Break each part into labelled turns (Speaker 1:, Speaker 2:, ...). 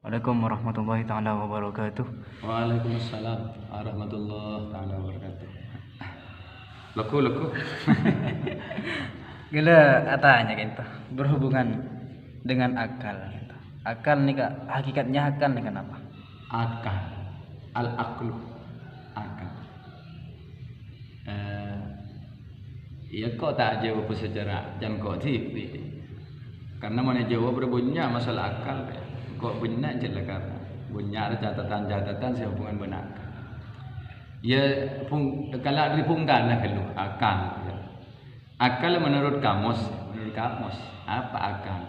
Speaker 1: Waalaikumsalam warahmatullahi taala wabarakatuh.
Speaker 2: Waalaikumsalam warahmatullahi taala wabarakatuh. Leku.
Speaker 1: Gila katanya gitu berhubungan dengan akal. Gitu. Akal nih kak, hakikatnya akal nih kenapa?
Speaker 2: Akal, al-aqlu, akal. Ya kok tak jawab secara jam kok tipi. Karena mana jawab berbunyi masalah akal. Kok benar jelas karena punya catatan-catatan sehubungan benar. Ya kalau dipungkan lah kalau akal. Akal menurut kamus apa akal?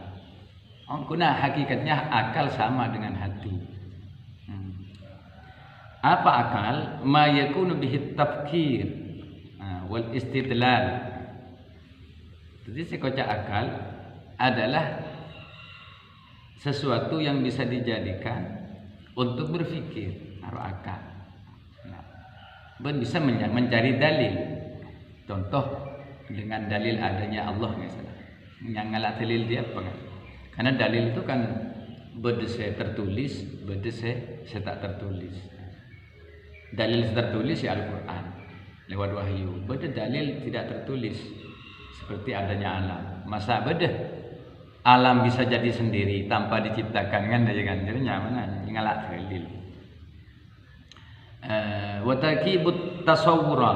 Speaker 2: Oh, kuna hakikatnya akal sama dengan hati. Apa akal? Ma yakunu bihi tafkir wal istidlal. Jadi sekocak akal adalah sesuatu yang bisa dijadikan untuk berpikir, naruh akal. Bisa mencari dalil. Contoh dengan dalil adanya Allah misalnya. Yang ngalak dalil dia apa kan? Karena dalil itu kan berdese tertulis, berdese tak tertulis. Dalil tertulis ya Al-Quran lewat wahyu. Beda dalil tidak tertulis seperti adanya alam. Masa beda alam bisa jadi sendiri tanpa diciptakan kan dari ganjarnya mana ngalak dalil. Wa takibut tasawwura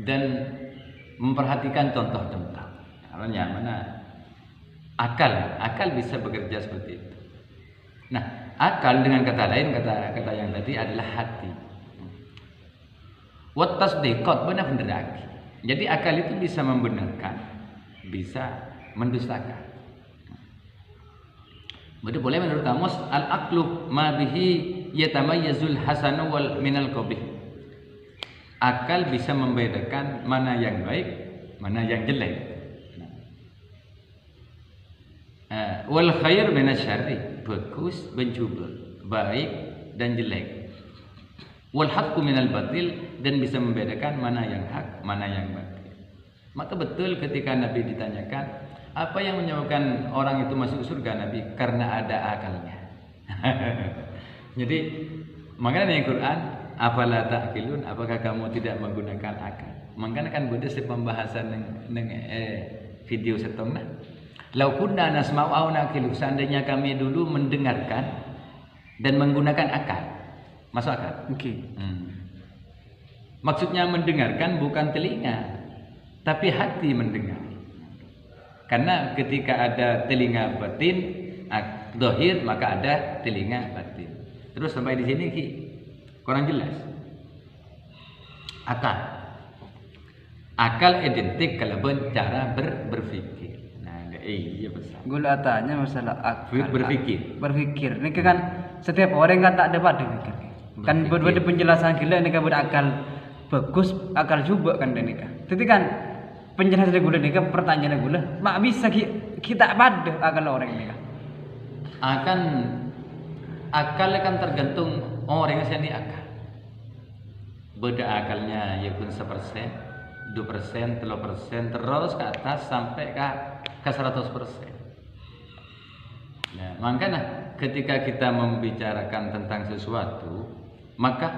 Speaker 2: dan memperhatikan contoh-contoh. Caranya mana akal bisa bekerja seperti itu. Nah, akal dengan kata lain kata yang tadi adalah hati. Wa tasdiqat benar-benar lagi. Jadi akal itu bisa membenarkan, bisa mendustakan. Betul boleh menurut kamus al-aqlu ma bihi yatamayyazul hasanu wal minal qabih. Akal bisa membedakan mana yang baik, mana yang jelek. Wal khair minasyarri, bagus mencoba, baik dan jelek. Wal haqqu minal batil, dan bisa membedakan mana yang hak, mana yang batil. Maka betul ketika Nabi ditanyakan, apa yang menyebabkan orang itu masuk surga Nabi? Karena ada akalnya. Jadi makanya di Quran, afala ta'qilun, apakah kamu tidak menggunakan akal? Makanya kan beda pembahasan neng video setengah. Lau kunna nasma'u aw naqilu, seandainya kami dulu mendengarkan dan menggunakan akal. Masuk akal?
Speaker 1: Oke.
Speaker 2: Maksudnya mendengarkan bukan telinga, tapi hati mendengar. Karena ketika ada telinga batin, zahir, maka ada telinga batin. Terus sampai di sini kurang jelas. Akal identik kalau cara berpikir. Nah, iya besar.
Speaker 1: Gula tanya masalah akal.
Speaker 2: Berpikir.
Speaker 1: Ini kan setiap orang kan tak dapat berpikir. Kan berbeda penjelasan gila ini kan berakal bagus, akal juga kan ini kan. Jadi kan penjelasan gula ini kan pertanyaan gula, mak bisa kita pada akal orang ini kan.
Speaker 2: Akal kan tergantung orang yang sendiri akal. Beda akalnya ya pun 1%, 2%, 3%, terus ke atas sampai ke 100%. Nah, makanya ketika kita membicarakan tentang sesuatu, maka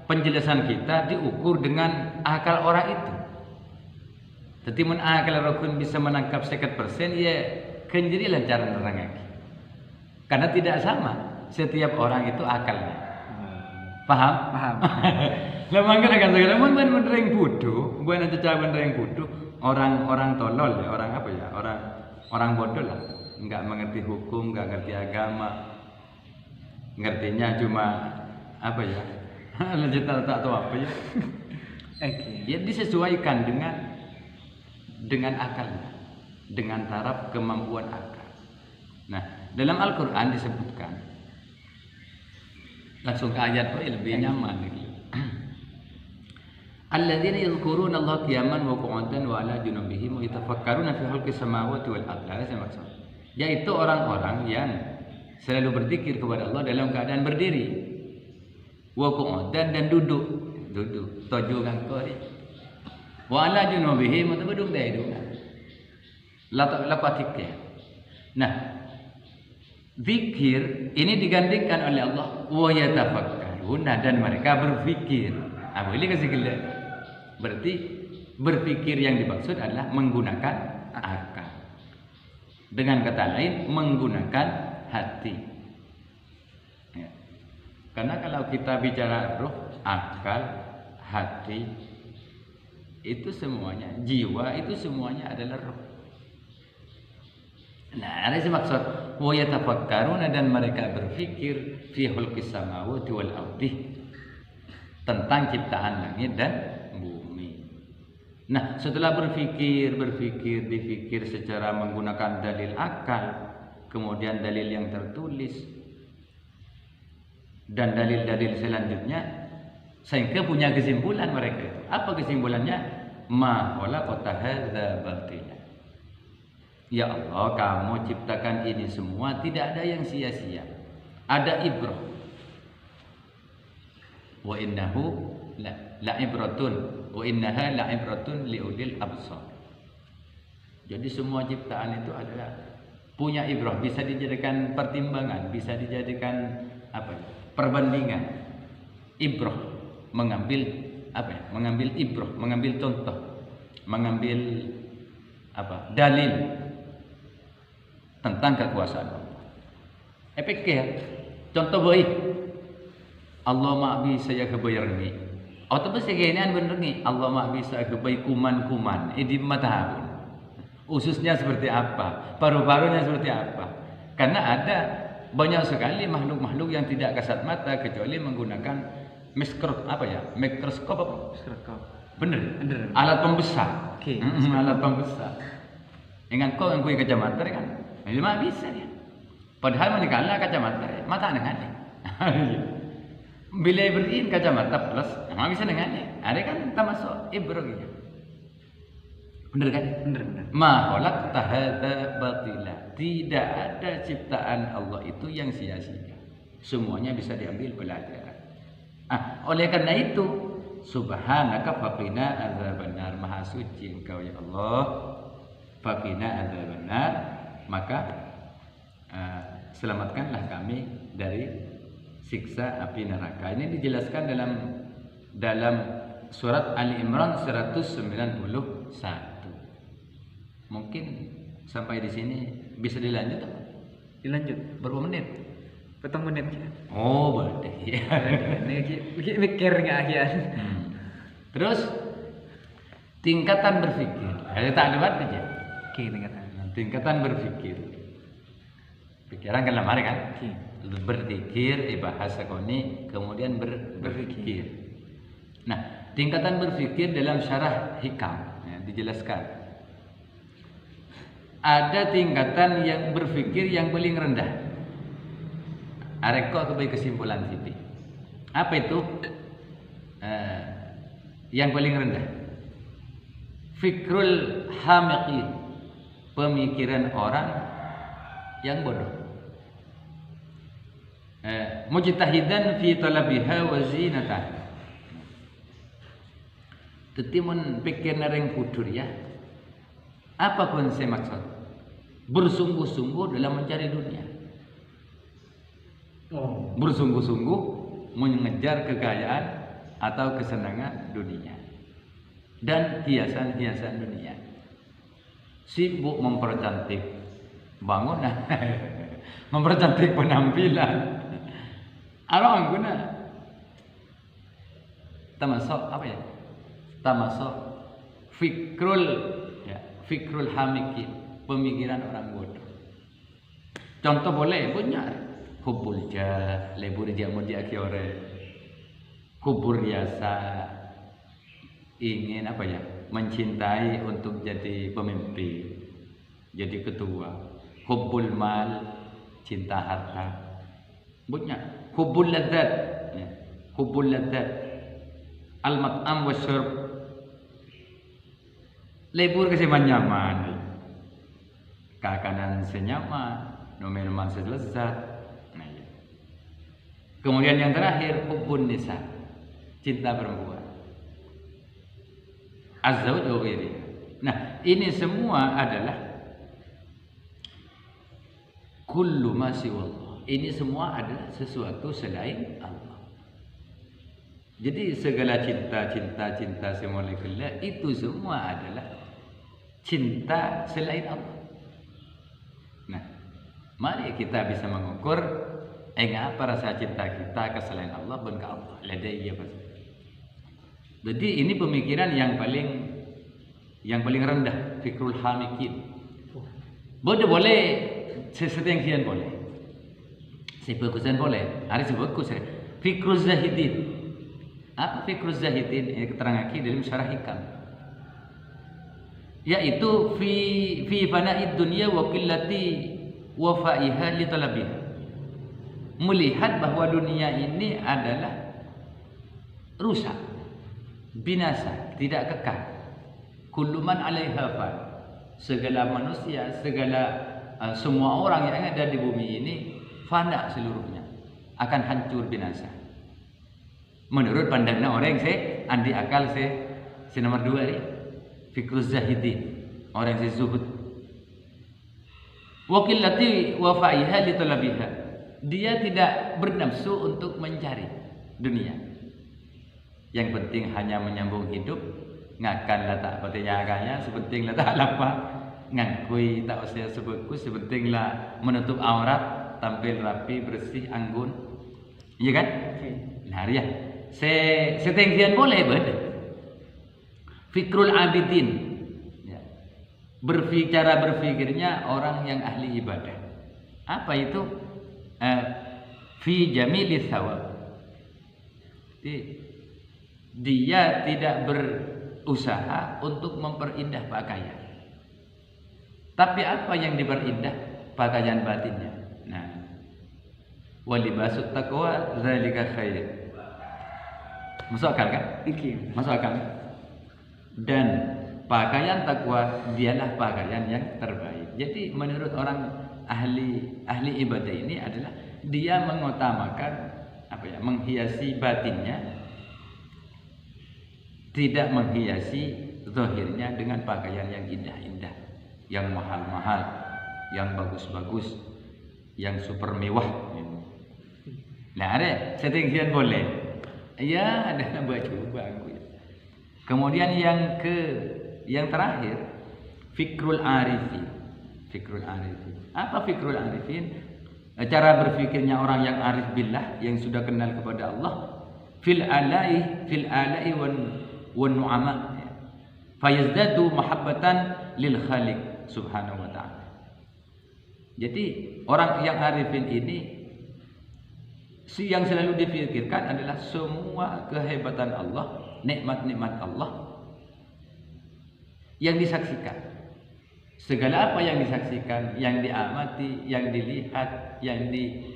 Speaker 2: penjelasan kita diukur dengan akal orang itu. Jadi mun akal rokun bisa menangkap 100%, ya kenjiri lancar nerang. Karena tidak sama setiap orang itu akalnya. Paham? Lah makanya kan segala bener yang bodoh, bukan aja bener yang bodoh, orang tolol ya, orang apa ya? Orang bodoh lah. Enggak mengerti hukum, enggak ngerti agama. Ngertinya cuma apa ya? Lanjut tak tahu apa ya. Ya disesuaikan dengan akalnya, dengan taraf kemampuan akal. Nah, dalam Al-Quran disebutkan, langsung ke ayat lebih nyaman lagi. Alladzina yadhkuruna Allah qiyaman wa qu'udan wa 'ala junubihim wa yatafakkaruna fi khalqis samawati wal ardi. Yaitu orang-orang yang selalu berzikir kepada Allah dalam keadaan berdiri, wa qu'udan, dan duduk tojo ngangkori, wa 'ala junubihim, atau duduk dai duduk lapatik ya. Nah, Zikir ini digantikan oleh Allah wa yatafakkaruna, dan mereka berpikir. Boleh kasih gila. Berarti berpikir yang dimaksud adalah menggunakan akal. Dengan kata lain menggunakan hati. Ya. Karena kalau kita bicara roh, akal, hati, itu semuanya, jiwa itu semuanya adalah roh. Nah, ada maksud wa yatafakkaruna, dan mereka berpikir fi khalqis samawati wal ardi, tentang ciptaan langit dan bumi. Nah, setelah dipikir secara menggunakan dalil akal, kemudian dalil yang tertulis dan dalil-dalil selanjutnya, sehingga punya kesimpulan mereka itu. Apa kesimpulannya? Ma khalaqta hadza batila. Ya Allah, kamu ciptakan ini semua tidak ada yang sia-sia. Ada ibrah. Wa innahu la ibratun wa innaha la ibratun liulil absar. Jadi semua ciptaan itu adalah punya ibrah, bisa dijadikan pertimbangan, bisa dijadikan perbandingan. Ibrah, mengambil mengambil ibrah, mengambil contoh, mengambil dalil tentang kekuasaan Allah. Contoh baik, Allah mak bisa ya kebayar ni. Atau seginian bener ni, Allah mak bisa kebayar kuman-kuman di matahun. Ususnya seperti apa, paru-parunya seperti apa. Karena ada banyak sekali makhluk-makhluk yang tidak kasat mata kecuali menggunakan mikroskop Bener. Alat pembesar.
Speaker 1: Okay.
Speaker 2: Alat pembesar. Ingat kau yang punya kacamata kan? Ini mah bisa dia. Padahal menikahlah kacamata, mata dengannya. Bila beriin kacamata plus, mah bisa dengannya. Ada kan tak masuk ibrah gitu. Bener kan?
Speaker 1: Bener.
Speaker 2: Ma khalaqta hadza batila. Tidak ada ciptaan Allah itu yang sia-sia. Semuanya bisa diambil pelajaran. Oleh karena itu, subhanaka faqina adzabannar. Maha suci Engkau ya Allah. Faqina adzabannar. Maka selamatkanlah kami dari siksa api neraka. Ini dijelaskan dalam surat Ali Imran 191. Mungkin sampai di sini bisa dilanjut apa?
Speaker 1: Dilanjut.
Speaker 2: Berapa menit?
Speaker 1: Petang menit.
Speaker 2: Oh, berarti.
Speaker 1: Ini mikir nggak ya?
Speaker 2: Terus tingkatan berpikir. Ada tak debat aja.
Speaker 1: Oke,
Speaker 2: Tingkatan berpikir. Pikiran kan lemari kan?
Speaker 1: Oke.
Speaker 2: Berpikir, bahasa koni, kemudian berpikir. Nah, tingkatan berpikir dalam syarah hikam dijelaskan. Ada tingkatan yang berpikir yang paling rendah. Areko kebaik kesimpulan sini. Apa itu? Yang paling rendah. Fikrul hamiqi. Pemikiran orang yang bodoh. Mujtahidan fi talabiha wa zinatah. Tetimun pikir nareng kudur ya. Apa pun saya maksud? Bersungguh-sungguh dalam mencari dunia. Bersungguh-sungguh mengejar kekayaan atau kesenangan dunia dan hiasan-hiasan dunia. Sibuk mempercantik bangunan, mempercantik penampilan. Arang guna. Termasuk apa ya? Termasuk fikrul hamiki, pemikiran orang bodoh. Contoh boleh punya kubur jah, lebur jah mau diakiore, kubur biasa, ingin apa ya? Mencintai untuk jadi pemimpin, jadi ketua. Hubbul mal, cinta harta. Punya hubbul ladzat, hubbul ladzat. Al-mat'am wasyurb. Lebur kasi manyaman. Kakanan senyaman, minuman selezat. Nah, ya. Kemudian yang terakhir hubbun nisa, cinta perempuan. Azzawj wa ghairi. Nah, ini semua adalah kullu ma siwallah. Ini semua adalah sesuatu selain Allah. Jadi segala cinta semolekuler itu semua adalah cinta selain Allah. Nah, mari kita bisa mengukur apa rasa cinta kita ke selain Allah dan ke Allah. Ladaiya bas. Jadi ini pemikiran yang paling rendah, fikrul hamikin. Boleh sesetengkian boleh. Sebagusan boleh. Hari sebagus. Fikrul zahidin. Apa fikrul zahidin? Ini keterangan dalam syarah hikam. Yaitu fi fana'id dunya wa qillati wafaiha li talabiha. Melihat bahwa dunia ini adalah rusak, binasa, tidak kekal. Kullu man 'alaiha fan. Segala manusia, semua orang yang ada di bumi ini fana seluruhnya, akan hancur binasa. Menurut pandangnya orang andi akal nomor 2 ni fikruz zahidin, orang zuhud. Wa qillati wafaiha li talabiha. Dia tidak bernafsu untuk mencari dunia. Yang penting hanya menyambung hidup, ngakan lah tak patutnya agaknya, sepenting lah tak lapar, ngakui tak usah sebagus, sepenting lah menutup aurat, tampil rapi, bersih, anggun. Iya kan? Nah, ya. Setengkian boleh beda. Fikrul abidin. Ya. Cara berfikirnya orang yang ahli ibadah. Apa itu? Fi jamilis thawab. Dia tidak berusaha untuk memperindah pakaian. Tapi apa yang diperindah? Pakaian batinnya. Nah, walibasut taqwa zalika khair. Masuk akal kan? Masuk akal. Dan pakaian takwa dialah pakaian yang terbaik. Jadi menurut orang ahli ibadah ini adalah dia mengutamakan menghiasi batinnya, tidak menghiasi zahirnya dengan pakaian yang indah-indah, yang mahal-mahal, yang bagus-bagus, yang super mewah. Nah, ada setengkian boleh. Ya, ada baju bagus. Kemudian yang terakhir fikrul arifin. Fikrul arifin. Apa fikrul arifin? Cara berfikirnya orang yang arif billah, yang sudah kenal kepada Allah. Fil alai wan nu'ama. Fayazdadu mahabbatan lil khaliq subhanahu wa ta'ala. Jadi orang yang arifin ini yang selalu dipikirkan adalah semua kehebatan Allah, nikmat-nikmat Allah yang disaksikan. Segala apa yang disaksikan, yang diamati, yang dilihat, yang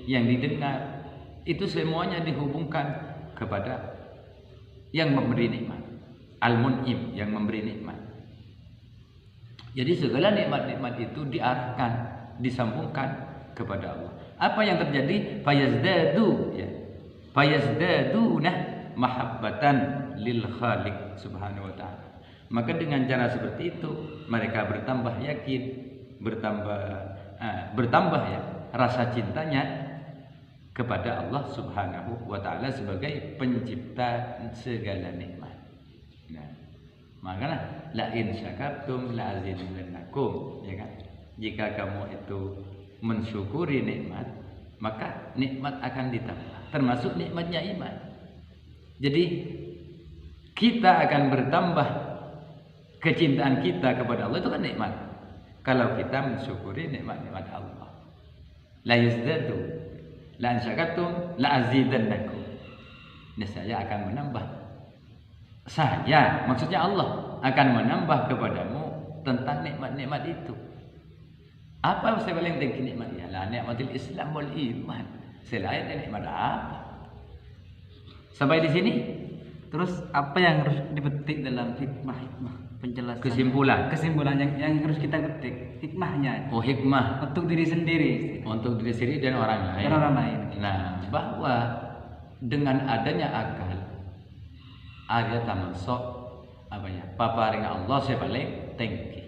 Speaker 2: didengar, itu semuanya dihubungkan kepada yang memberi nikmat, Al-Mun'im, yang memberi nikmat. Jadi segala nikmat-nikmat itu diarahkan, disambungkan kepada Allah. Apa yang terjadi? Fayazdaduna mahabbatan lil khaliq subhanahu wa ta'ala. Maka dengan cara seperti itu mereka bertambah yakin, bertambah ya rasa cintanya kepada Allah subhanahu wa ta'ala sebagai pencipta segala nikmat. Nah, makanya la in syakartum la azidannakum, ya kan? Jika kamu itu mensyukuri nikmat, maka nikmat akan ditambah, termasuk nikmatnya iman. Jadi kita akan bertambah kecintaan kita kepada Allah, itu kan nikmat. Kalau kita mensyukuri nikmat-nikmat Allah. La yazdadu la ansyakartum la azidannakum. Saya akan menambah. Saya, maksudnya Allah akan menambah kepadamu tentang nikmat-nikmat itu. Apa yang saya paling tinggi nikmatnya? La nikmatul Islam wal iman. Selain nikmat apa? Sampai di sini.
Speaker 1: Terus apa yang harus dipetik dalam hikmah penjelasan? Kesimpulan yang harus kita petik, hikmahnya.
Speaker 2: Oh, hikmah
Speaker 1: untuk diri sendiri.
Speaker 2: Untuk diri sendiri dan orang lain.
Speaker 1: Dan orang lain.
Speaker 2: Nah, bahwa dengan adanya akal, ada tamasok paparing Allah saya paling tinggi.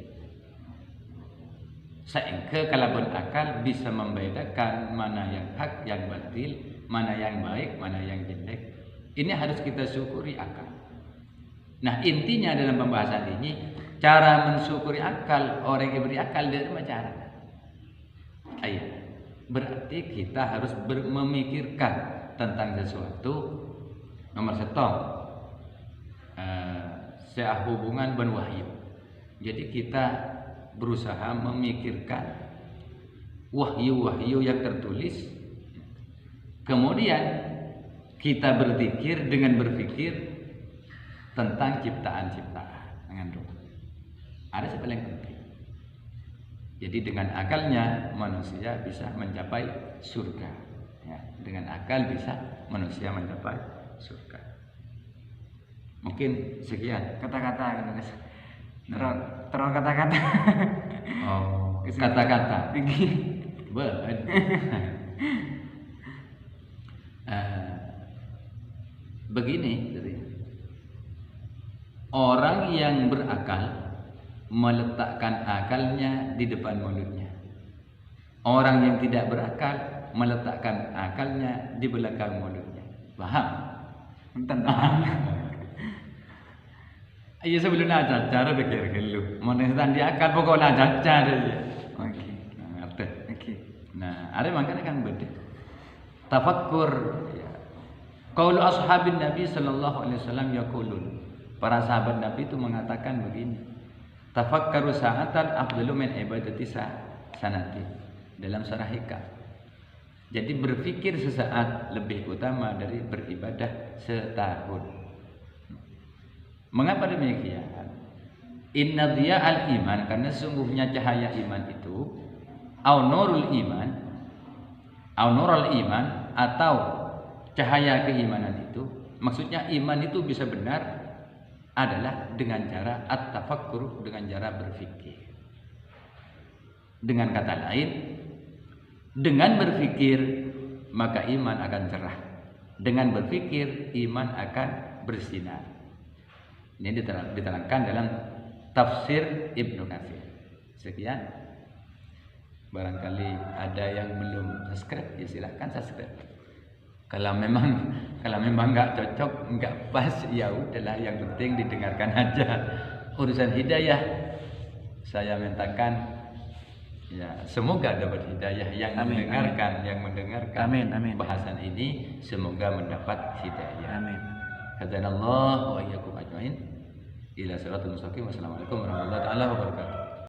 Speaker 2: Sehingga kalau berakal bisa membedakan mana yang hak, yang batil, mana yang baik, mana yang jelek. Ini harus kita syukuri akal. Nah, intinya dalam pembahasan ini, cara mensyukuri akal, orang yang beri akal dari cara. Ayo, berarti kita harus memikirkan tentang sesuatu. Nomor satu, sehubungan ben wahyu. Jadi kita berusaha memikirkan wahyu-wahyu yang tertulis. Kemudian kita berzikir dengan berpikir tentang ciptaan-ciptaan dengan doa. Ada yang paling penting. Jadi dengan akalnya manusia bisa mencapai surga. Ya, dengan akal bisa manusia mencapai surga. Mungkin sekian
Speaker 1: Kata-kata gitu guys. Terus kata-kata.
Speaker 2: Oh, kata-kata. Begini, jadi orang yang berakal meletakkan akalnya di depan mulutnya. Orang yang tidak berakal meletakkan akalnya di belakang mulutnya. Paham?
Speaker 1: Tentang.
Speaker 2: Iya, sebelum nak cara pikir dulu. Mana di akal pokoknya cacar aja.
Speaker 1: Oke.
Speaker 2: Nah, ngerti.
Speaker 1: Oke.
Speaker 2: Nah, ada makanya kan beda. Tafakkur. Ya. Qaulu ashabin Nabi sallallahu alaihi wasallam yaqulun. Para sahabat Nabi itu mengatakan begini. Tafakkaru sa'atan afdalu min ibadati sanati. Dalam surah Hikam. Jadi berpikir sesaat lebih utama dari beribadah setahun. Mengapa demikian? Inna dhiya al-iman, karena sungguhnya cahaya iman itu au nurul iman, au nurul iman, atau cahaya keimanan itu, maksudnya iman itu bisa benar adalah dengan cara at-tafakkur, dengan cara berpikir. Dengan kata lain, dengan berpikir maka iman akan cerah. Dengan berpikir iman akan bersinar. Ini diterangkan dalam tafsir Ibnu Katsir. Sekian. Barangkali ada yang belum subscribe, ya silahkan subscribe. Kalau memang nggak cocok, nggak pas, ya udahlah. Yang penting didengarkan aja. Urusan hidayah, saya mintakan, ya semoga dapat hidayah. Yang mendengarkan
Speaker 1: Amin.
Speaker 2: bahasan ini, semoga mendapat hidayah.
Speaker 1: Amin.
Speaker 2: Hadanallahu wa iyyakum ajmain ila siratal mustaqim. Wassalamualaikum warahmatullahi wabarakatuh.